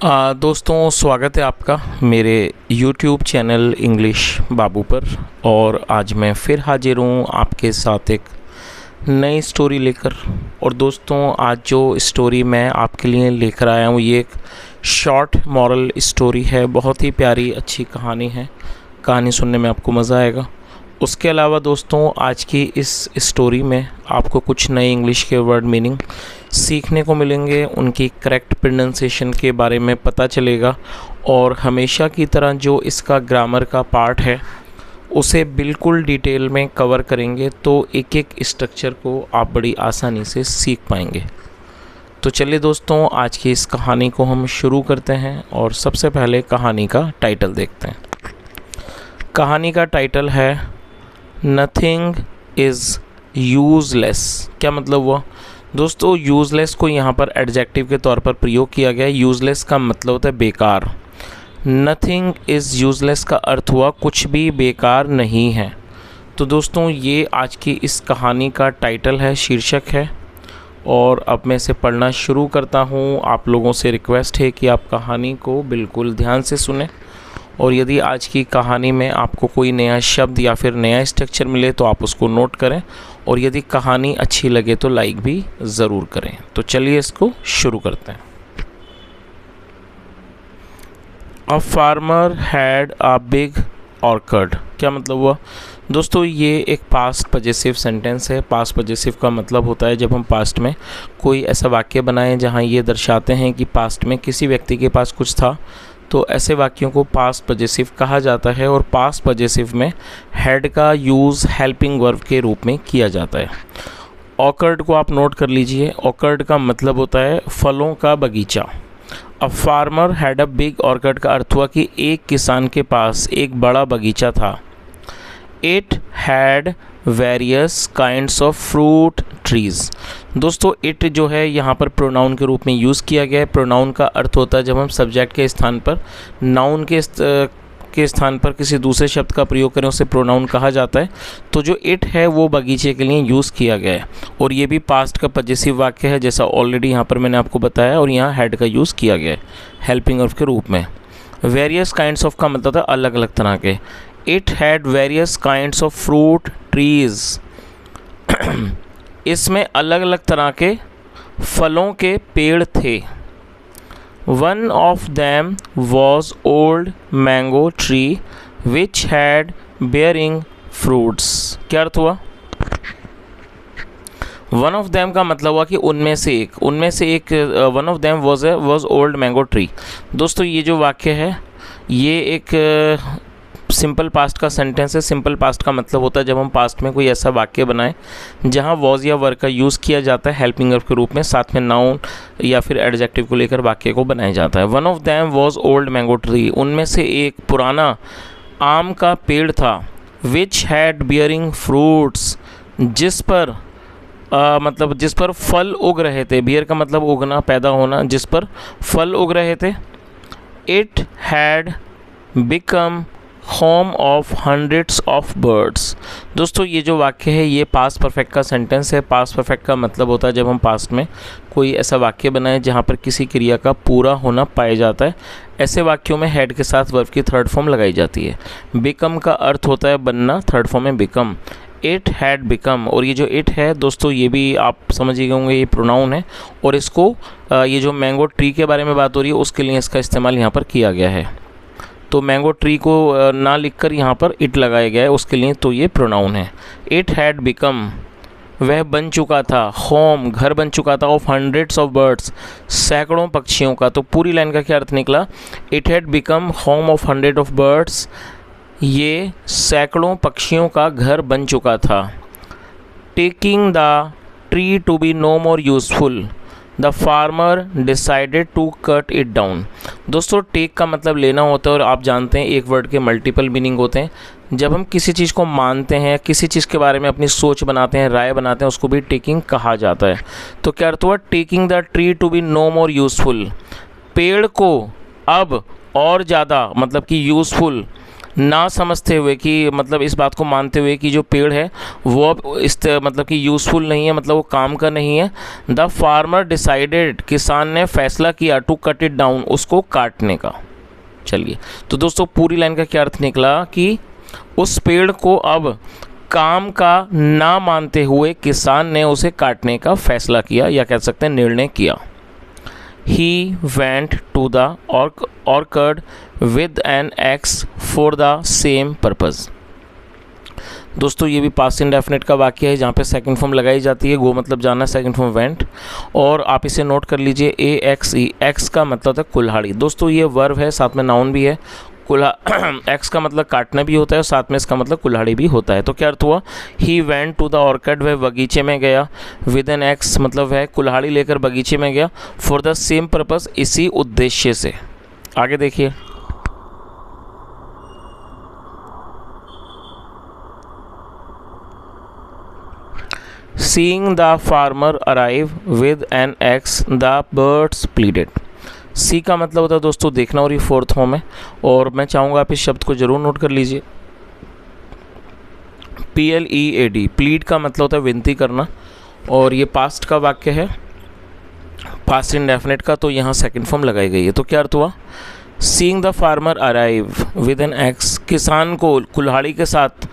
दोस्तों, स्वागत है आपका मेरे YouTube चैनल इंग्लिश बाबू पर। और आज मैं फिर हाजिर हूँ आपके साथ एक नई स्टोरी लेकर। और दोस्तों, आज जो स्टोरी मैं आपके लिए लेकर आया हूँ ये एक शॉर्ट मॉरल स्टोरी है। बहुत ही प्यारी अच्छी कहानी है। कहानी सुनने में आपको मज़ा आएगा। उसके अलावा दोस्तों, आज की इस स्टोरी में आपको कुछ नए इंग्लिश के वर्ड मीनिंग सीखने को मिलेंगे, उनकी करेक्ट प्रोनाउंसिएशन के बारे में पता चलेगा। और हमेशा की तरह जो इसका ग्रामर का पार्ट है उसे बिल्कुल डिटेल में कवर करेंगे, तो एक एक स्ट्रक्चर को आप बड़ी आसानी से सीख पाएंगे। तो चलिए दोस्तों, आज की इस कहानी को हम शुरू करते हैं। और सबसे पहले कहानी का टाइटल देखते हैं। कहानी का टाइटल है नथिंग इज़ यूज़लेस। क्या मतलब हुआ दोस्तों? यूज़लेस को यहाँ पर एडजेक्टिव के तौर पर प्रयोग किया गया है। यूज़लेस का मतलब होता है बेकार। नथिंग इज़ यूज़लेस का अर्थ हुआ कुछ भी बेकार नहीं है। तो दोस्तों, ये आज की इस कहानी का टाइटल है, शीर्षक है। और अब मैं इसे पढ़ना शुरू करता हूँ। आप लोगों से रिक्वेस्ट है कि आप कहानी को बिल्कुल ध्यान से सुनें। और यदि आज की कहानी में आपको कोई नया शब्द या फिर नया स्ट्रक्चर मिले तो आप उसको नोट करें। और यदि कहानी अच्छी लगे तो लाइक भी ज़रूर करें। तो चलिए इसको शुरू करते हैं। A farmer had a big orchard. क्या मतलब हुआ दोस्तों? ये एक पास्ट पजेसिव सेंटेंस है। पास्ट पजेसिव का मतलब होता है जब हम पास्ट में कोई ऐसा वाक्य बनाएं जहां ये दर्शाते हैं कि पास्ट में किसी व्यक्ति के पास कुछ था, तो ऐसे वाक्यों को पास्ट पजेसिव कहा जाता है। और पास्ट पजेसिव में हैड का यूज़ हेल्पिंग वर्ब के रूप में किया जाता है। ऑकर्ड को आप नोट कर लीजिए। ऑकर्ड का मतलब होता है फलों का बगीचा। A farmer had a big orchard का अर्थ हुआ कि एक किसान के पास एक बड़ा बगीचा था। It had various kinds of fruit trees. दोस्तों, इट जो है यहाँ पर प्रोनाउन के रूप में यूज़ किया गया है। प्रोनाउन का अर्थ होता है जब हम सब्जेक्ट के स्थान पर नाउन के स्थान पर किसी दूसरे शब्द का प्रयोग करें उसे प्रोनाउन कहा जाता है। तो जो इट है वो बगीचे के लिए यूज़ किया गया है। और ये भी पास्ट का पजेसिव वाक्य है, जैसा ऑलरेडी यहाँ पर मैंने आपको बताया। और यहाँ हैड का यूज़ किया गया है हेल्पिंग वर्ब के रूप में। वेरियस काइंड्स ऑफ का मतलब था अलग अलग तरह के। It had various kinds of fruit trees. इसमें अलग अलग तरह के फलों के पेड़ थे। One of them was old mango tree which had bearing fruits. क्या अर्थ हुआ? वन ऑफ दैम का मतलब हुआ कि उनमें से एक one of them was old mango tree. दोस्तों, ये जो वाक्य है ये एक सिंपल पास्ट का सेंटेंस है। सिंपल पास्ट का मतलब होता है जब हम पास्ट में कोई ऐसा वाक्य बनाएं जहां वॉज या वर का यूज़ किया जाता है हेल्पिंग वर्ब के रूप में, साथ में नाउन या फिर एडजेक्टिव को लेकर वाक्य को बनाया जाता है। One of them was old mango tree, उनमें से एक पुराना आम का पेड़ था। विच हैड बियरिंग फ्रूट्स, जिस पर जिस पर फल उग रहे थे। बियर का मतलब उगना, पैदा होना, जिस पर फल उग रहे थे। It had become home of hundreds of birds. दोस्तों, ये जो वाक्य है ये पास्ट परफेक्ट का सेंटेंस है। पास्ट परफेक्ट का मतलब होता है जब हम पास्ट में कोई ऐसा वाक्य बनाएं जहाँ पर किसी क्रिया का पूरा होना पाया जाता है। ऐसे वाक्यों में हेड के साथ वर्ब की थर्ड फॉर्म लगाई जाती है। बिकम का अर्थ होता है बनना, थर्ड फॉर्म में बिकम। इट हैड बिकम, और ये जो इट है दोस्तों ये भी आप समझ गए होंगे ये प्रोनाउन है। और इसको ये जो मैंगो ट्री के बारे में बात हो रही है उसके लिए इसका इस्तेमाल यहाँ पर किया गया है। तो मैंगो ट्री को ना लिखकर यहाँ पर इट लगाया गया है उसके लिए, तो ये प्रोनाउन है। इट हैड बिकम, वह बन चुका था। होम, घर बन चुका था। ऑफ हंड्रेड्स ऑफ बर्ड्स, सैकड़ों पक्षियों का। तो पूरी लाइन का क्या अर्थ निकला? It had become home of hundred of birds, ये सैकड़ों पक्षियों का घर बन चुका था। Taking the tree to be no more useful, the farmer decided to cut it down. दोस्तों, टेक का मतलब लेना होता है और आप जानते हैं एक वर्ड के मल्टीपल मीनिंग होते हैं। जब हम किसी चीज़ को मानते हैं, किसी चीज़ के बारे में अपनी सोच बनाते हैं, राय बनाते हैं, उसको भी टेकिंग कहा जाता है। तो क्या अर्थ हुआ? Taking the tree to be no more useful, पेड़ को अब और ज़्यादा मतलब कि यूज़फुल ना समझते हुए कि मतलब इस बात को मानते हुए कि जो पेड़ है वो अब मतलब कि यूज़फुल नहीं है, मतलब वो काम का नहीं है, द फार्मर डिसाइडेड, किसान ने फैसला किया, टू कट इट डाउन, उसको काटने का। चलिए, तो दोस्तों पूरी लाइन का क्या अर्थ निकला कि उस पेड़ को अब काम का ना मानते हुए किसान ने उसे काटने का फैसला किया, या कह सकते हैं निर्णय किया। He went to the orchard with an axe for the same purpose। दोस्तों ये भी पास्ट इंडेफिनिट का वाक्य है जहाँ पे सेकंड फॉर्म लगाई जाती है। गो मतलब जाना, सेकंड फॉर्म वेंट। और आप इसे नोट कर लीजिए, ए एक्स ई, एक्स का मतलब है कुल्हाड़ी। दोस्तों ये वर्ब है, साथ में नाउन भी है। एक्स का मतलब काटना भी होता है और साथ में इसका मतलब कुल्हाड़ी भी होता है। तो क्या अर्थ हुआ, he went to the orchard, वह बगीचे में गया, विद एन एक्स मतलब है कुल्हाड़ी लेकर बगीचे में गया, फॉर द सेम पर्पस, इसी उद्देश्य से। आगे देखिए, seeing the farmer arrive with an axe, the birds pleaded. See का मतलब होता है दोस्तों देखना, और ये फोर्थ फॉर्म है, और मैं चाहूँगा आप इस शब्द को जरूर नोट कर लीजिए। PLEAD, प्लीड का मतलब होता है विनती करना, और ये पास्ट का वाक्य है, पास्ट इंडेफिनिट का, तो यहाँ सेकंड फॉर्म लगाई गई है। तो क्या अर्थ हुआ, seeing the farmer arrive with an axe, किसान को कुल्हाड़ी के साथ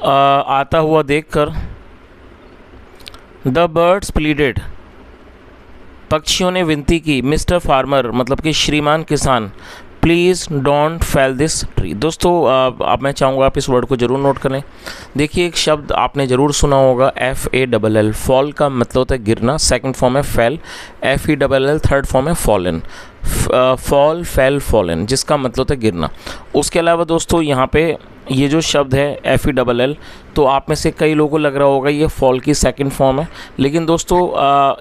आता हुआ देखकर, द बर्ड्स प्लीडेड, पक्षियों ने विनती की, मिस्टर फार्मर मतलब कि श्रीमान किसान, please don't fail this tree. दोस्तों अब मैं चाहूँगा आप इस वर्ड को ज़रूर नोट करें। देखिए एक शब्द आपने ज़रूर सुना होगा, FALL, फॉल का मतलब होता है गिरना, सेकंड फॉर्म है फेल, FELL, थर्ड फॉर्म है फॉलन, फॉल फेल फॉलन, जिसका मतलब होता है गिरना। उसके अलावा दोस्तों यहाँ पे ये जो शब्द है FELL, तो आप में से कई लोगों को लग रहा होगा ये फॉल की सेकंड फॉर्म है, लेकिन दोस्तों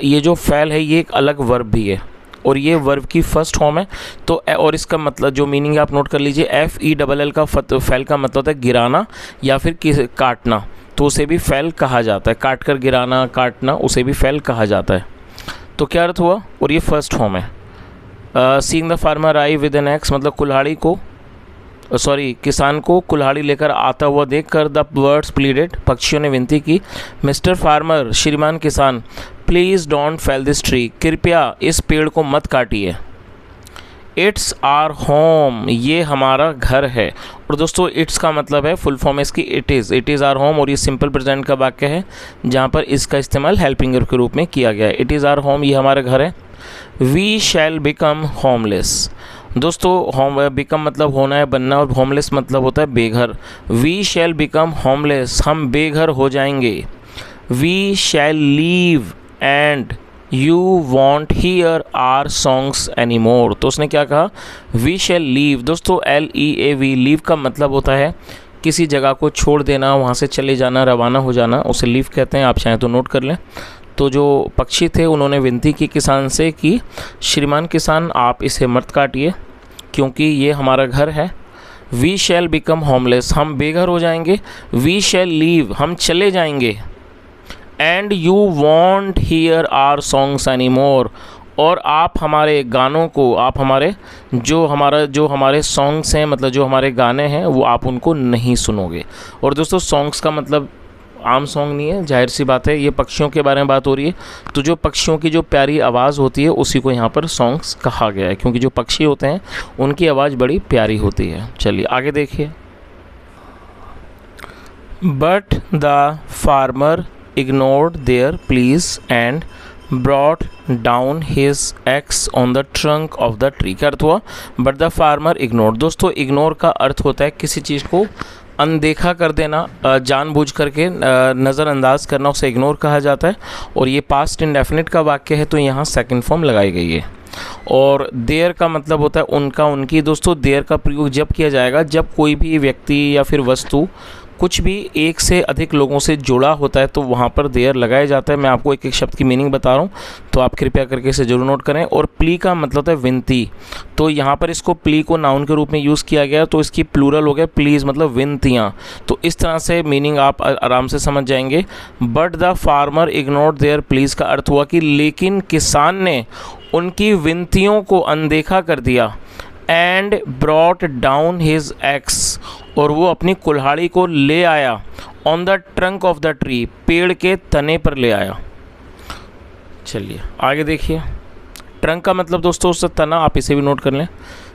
ये जो फेल है ये एक अलग वर्ब भी है, और ये वर्ब की फर्स्ट फॉर्म है। तो और इसका मतलब जो मीनिंग आप नोट कर लीजिए, FELL का फेल का मतलब होता है गिराना या फिर काटना, तो उसे भी फेल कहा जाता है, काट कर गिराना, काटना, उसे भी फेल कहा जाता है। तो क्या अर्थ हुआ, और ये फर्स्ट फॉर्म है। Seeing the farmer I with an axe मतलब कुल्हाड़ी को, किसान को कुल्हाड़ी लेकर आता हुआ देखकर, द बर्ड्स प्लीडेड, पक्षियों ने विनती की, मिस्टर फार्मर श्रीमान किसान, please don't fail this tree, कृपया इस पेड़ को मत काटिए। इट्स आर होम, ये हमारा घर है। और दोस्तों इट्स का मतलब है, फुल फॉर्म है इसकी इट इज़ आर होम, और ये सिंपल प्रेजेंट का वाक्य है जहाँ पर इसका इस्तेमाल हेल्पिंग के रूप में किया गया है। इट इज़ आर होम, ये हमारा घर है। वी शैल बिकम होमलेस, दोस्तों होम बिकम मतलब होना है, बनना, और होमलेस मतलब होता है बेघर। वी शैल बिकम होमलेस, हम बेघर हो जाएंगे। We shall leave and you won't hear our songs any more. तो उसने क्या कहा, वी शैल लीव, दोस्तों LEAV, लीव का मतलब होता है किसी जगह को छोड़ देना, वहाँ से चले जाना, रवाना हो जाना, उसे लीव कहते हैं। आप चाहें तो नोट कर लें। तो जो पक्षी थे उन्होंने विनती की किसान से कि श्रीमान किसान आप इसे मत काटिए क्योंकि ये हमारा घर है। वी शैल बिकम होमलेस, हम बेघर हो जाएंगे। वी शैल लीव, हम चले जाएंगे। And you won't hear our songs any more, और आप हमारे गानों को, आप हमारे जो हमारे सॉन्ग्स हैं मतलब जो हमारे गाने हैं वो आप उनको नहीं सुनोगे। और दोस्तों सॉन्ग्स का मतलब आम सॉन्ग नहीं है, जाहिर सी बात है ये पक्षियों के बारे में बात हो रही है, तो जो पक्षियों की जो प्यारी आवाज़ होती है उसी को यहाँ पर सॉन्ग्स कहा गया है, क्योंकि जो पक्षी होते हैं उनकी आवाज़ बड़ी प्यारी होती है। चलिए आगे देखिए। But the farmer ignored their please and brought down his axe on the trunk of the tree. क्या अर्थ हुआ, बट द फार्मर इग्नोर्ड, दोस्तों इग्नोर का अर्थ होता है किसी चीज़ को अनदेखा कर देना, जानबूझ करके नज़रअंदाज करना, उसे इग्नोर कहा जाता है। और ये पास्ट इंडेफिनिट का वाक्य है तो यहाँ सेकंड फॉर्म लगाई गई है। और देयर का मतलब होता है उनका, उनकी। दोस्तों देयर का प्रयोग जब किया जाएगा जब कोई भी व्यक्ति या फिर वस्तु कुछ भी एक से अधिक लोगों से जुड़ा होता है तो वहाँ पर देयर लगाया जाता है। मैं आपको एक एक शब्द की मीनिंग बता रहा हूँ तो आप कृपया करके इसे जरूर नोट करें। और प्ली का मतलब होता है विनती, तो यहाँ पर इसको प्ली को नाउन के रूप में यूज़ किया गया तो इसकी प्लूरल हो गया प्लीज़ मतलब विनतियाँ। तो इस तरह से मीनिंग आप आराम से समझ जाएंगे। But the farmer ignored their please का अर्थ हुआ कि लेकिन किसान ने उनकी विनतियों को अनदेखा कर दिया। And brought down his x, और वो अपनी कुल्हाड़ी को ले आया on the trunk of the tree, पेड़ के तने पर ले आया। चलिए आगे देखिए, ट्रंक का मतलब दोस्तों उससे तना, आप इसे भी नोट कर लें।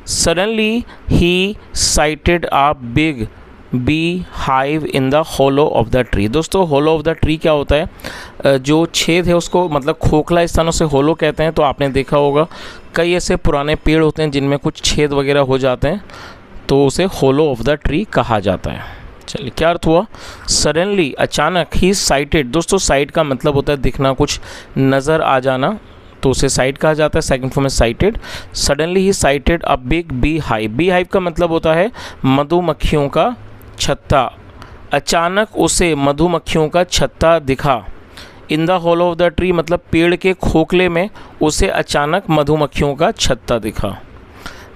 Suddenly he sighted a big bee hive in the hollow of the tree. दोस्तों होलो ऑफ द ट्री क्या होता है, जो छेद है उसको मतलब खोखला स्थानों से होलो कहते हैं। तो आपने देखा होगा कई ऐसे पुराने पेड़ होते हैं जिनमें कुछ छेद वगैरह हो जाते हैं, तो उसे होलो ऑफ द ट्री कहा जाता है। चलिए क्या अर्थ हुआ, सडनली अचानक, ही साइटेड। दोस्तों साइट का मतलब होता है दिखना, कुछ नज़र आ जाना, तो उसे साइट कहा जाता है। सेकंड फॉर्म में sighted. Suddenly he sighted a big bee hive. Bee hive का मतलब होता है मधुमक्खियों का छत्ता। अचानक उसे मधुमक्खियों का छत्ता दिखा। In the hollow of the tree मतलब पेड़ के खोखले में उसे अचानक मधुमक्खियों का छत्ता दिखा।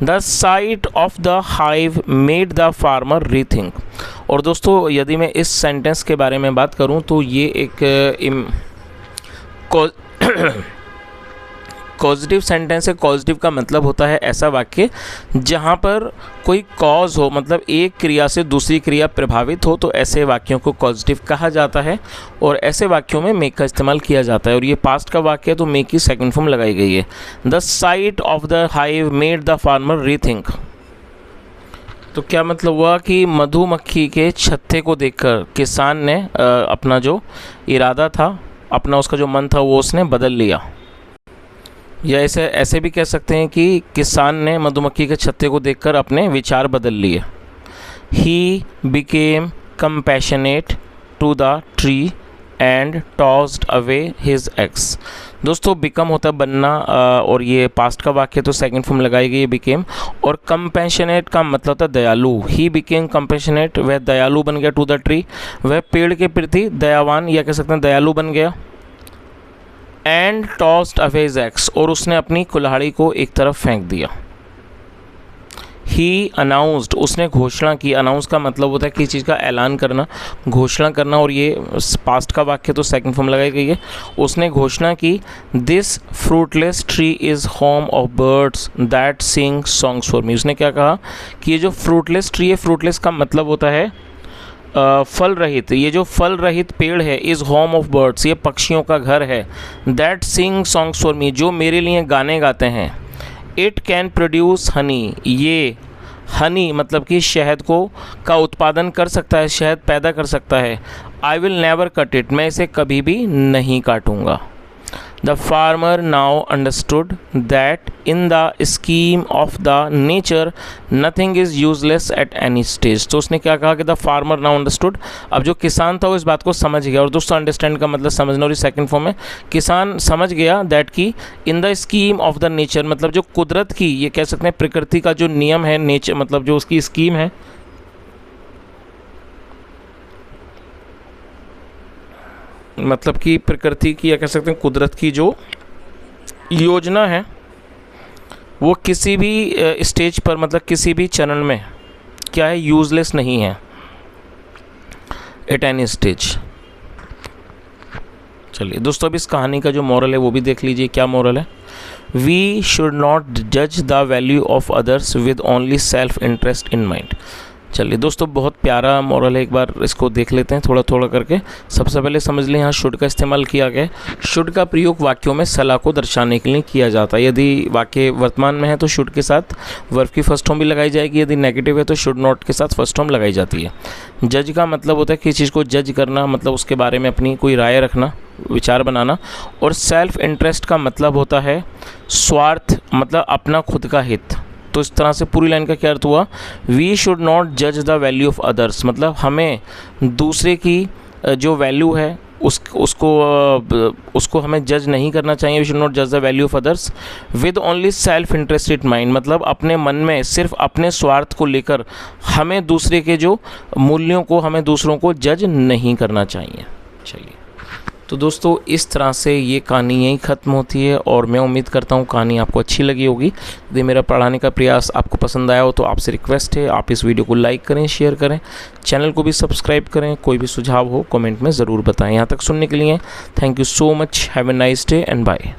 The site of the hive made the farmer rethink. और दोस्तों यदि मैं इस सेंटेंस के बारे में बात करूं तो ये एक पॉजिटिव सेंटेंस है। पॉजिटिव का मतलब होता है ऐसा वाक्य जहाँ पर कोई कॉज हो, मतलब एक क्रिया से दूसरी क्रिया प्रभावित हो, तो ऐसे वाक्यों को पॉजिटिव कहा जाता है। और ऐसे वाक्यों में मेक का इस्तेमाल किया जाता है। और ये पास्ट का वाक्य है तो मेक की सेकंड फॉर्म लगाई गई है। The site of the hive made the farmer rethink. तो क्या मतलब हुआ कि मधुमक्खी के छत्ते को देखकर किसान ने अपना जो इरादा था, अपना उसका जो मन था वो उसने बदल लिया। या ऐसे भी कह सकते हैं कि किसान ने मधुमक्खी के छत्ते को देखकर अपने विचार बदल लिए। He became compassionate to the tree and tossed away his eggs. दोस्तों बिकम होता है बनना, और ये पास्ट का वाक्य तो सेकंड फॉर्म लगाई गई है बिकेम। और कंपैशनेट का मतलब होता है दयालु। ही बिकेम कंपैशनेट, वह दयालु बन गया। टू द ट्री, वह पेड़ के प्रति दयावान या कह सकते हैं दयालु बन गया। And tossed away his ex, और उसने अपनी कुल्हाड़ी को एक तरफ फेंक दिया। ही अनाउंस्ड, उसने घोषणा की। अनाउंस का मतलब होता है किसी चीज़ का ऐलान करना, घोषणा करना। और ये पास्ट का वाक्य तो सेकंड फॉर्म लगाई गई है। उसने घोषणा की, this fruitless tree is home of birds that sing songs for me. उसने क्या कहा कि ये जो फ्रूटलेस ट्री है, फ्रूटलेस का मतलब होता है फल रहित। ये जो फल रहित पेड़ है, इज़ होम ऑफ बर्ड्स, ये पक्षियों का घर है। That sing songs for me, जो मेरे लिए गाने गाते हैं। इट कैन प्रोड्यूस हनी, ये हनी मतलब कि शहद का उत्पादन कर सकता है, शहद पैदा कर सकता है। I will never cut it, मैं इसे कभी भी नहीं काटूंगा। The farmer now understood that in the scheme of the nature nothing is useless at any stage. तो उसने क्या कहा कि द फार्मर नाउ अंडरस्टूड, अब जो किसान था वो इस बात को समझ गया। और दोस्तों अंडरस्टैंड का मतलब समझना, और सेकंड फॉर्म में किसान समझ गया दैट की इन the scheme of the nature मतलब जो कुदरत की, ये कह सकते हैं प्रकृति का जो नियम है, नेचर मतलब जो उसकी स्कीम है, मतलब कि प्रकृति की या कह सकते हैं कुदरत की जो योजना है वो किसी भी स्टेज पर मतलब किसी भी चरण में क्या है, यूजलेस नहीं है एट एनी स्टेज। चलिए दोस्तों अब इस कहानी का जो मॉरल है वो भी देख लीजिए। क्या मॉरल है, वी शुड नॉट जज the value of others with only self interest in mind. चलिए दोस्तों बहुत प्यारा मॉरल है, एक बार इसको देख लेते हैं थोड़ा थोड़ा करके। सबसे पहले समझ लें यहाँ शुड का इस्तेमाल किया गया। शुड का प्रयोग वाक्यों में सलाह को दर्शाने के लिए किया जाता है। यदि वाक्य वर्तमान में है तो शुड के साथ वर्ब की फर्स्ट फॉर्म भी लगाई जाएगी, यदि नेगेटिव है तो शुड नॉट के साथ फर्स्ट फॉर्म लगाई जाती है। जज का मतलब होता है किसी चीज़ को जज करना, मतलब उसके बारे में अपनी कोई राय रखना, विचार बनाना। और सेल्फ इंटरेस्ट का मतलब होता है स्वार्थ, मतलब अपना खुद का हित। तो इस तरह से पूरी लाइन का क्या अर्थ हुआ, वी शुड नॉट जज द वैल्यू ऑफ अदर्स, मतलब हमें दूसरे की जो वैल्यू है उसको हमें जज नहीं करना चाहिए। वी शुड नॉट जज the value of others with only self interested mind, मतलब अपने मन में सिर्फ अपने स्वार्थ को लेकर हमें दूसरे के जो मूल्यों को, हमें दूसरों को जज नहीं करना चाहिए। चलिए तो दोस्तों इस तरह से ये कहानी यहीं ख़त्म होती है और मैं उम्मीद करता हूँ कहानी आपको अच्छी लगी होगी। यदि मेरा पढ़ाने का प्रयास आपको पसंद आया हो तो आपसे रिक्वेस्ट है आप इस वीडियो को लाइक करें, शेयर करें, चैनल को भी सब्सक्राइब करें। कोई भी सुझाव हो कमेंट में ज़रूर बताएं। यहाँ तक सुनने के लिए thank you so much. Have a nice day and bye.